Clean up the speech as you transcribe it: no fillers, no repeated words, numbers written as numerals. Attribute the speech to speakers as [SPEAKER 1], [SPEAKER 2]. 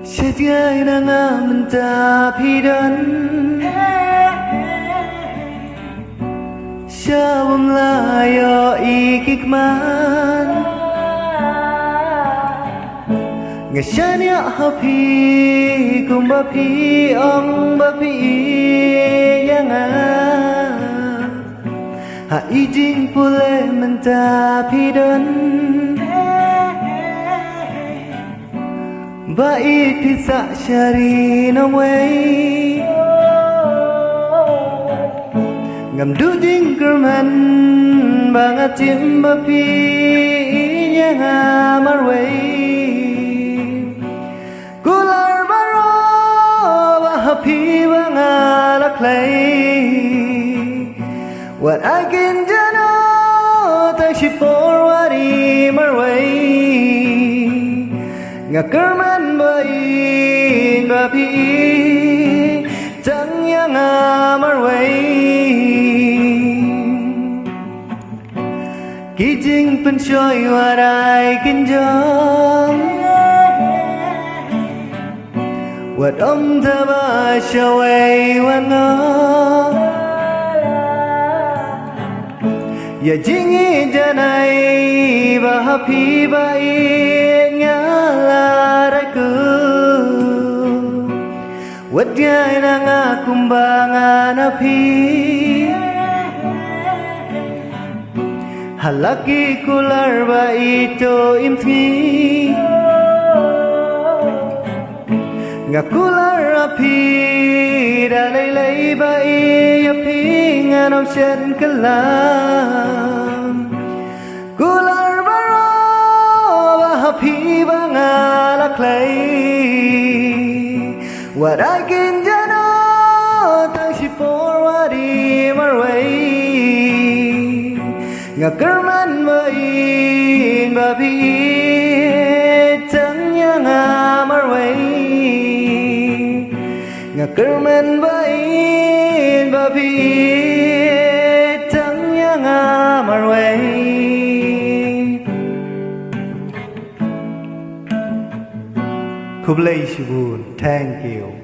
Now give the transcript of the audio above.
[SPEAKER 1] Setiai nanga mynta pidan Syawam layo ikikman Ngasanya hapi kumba pi ong bapi jngai Ha ijing pule mynta pidan Bait pisa syari nong wei Ngam du jing kerman bangat tim bapi jngai mar wei Kular baro bahapi bangalak lay What I can jano tak sipor wari mar wei Ngakerman bain bapi Tang yang amar wei Kijing pencoy warai kinjong Wat om taba syawai wano Ya jingi janai bahapi bain ngalaraku Wadjay na nga kumbangan api Halaki kular ba ito imti Nga kular api Dalaylay ba iapi Nga namsyan kalam Kular baro bahapi ba nga laklay What I can jano tang sipor wari marway Ngakerman bain babi tang yang amarway Ngakerman bain babi tang yang amarway Kublai shibun, thank you.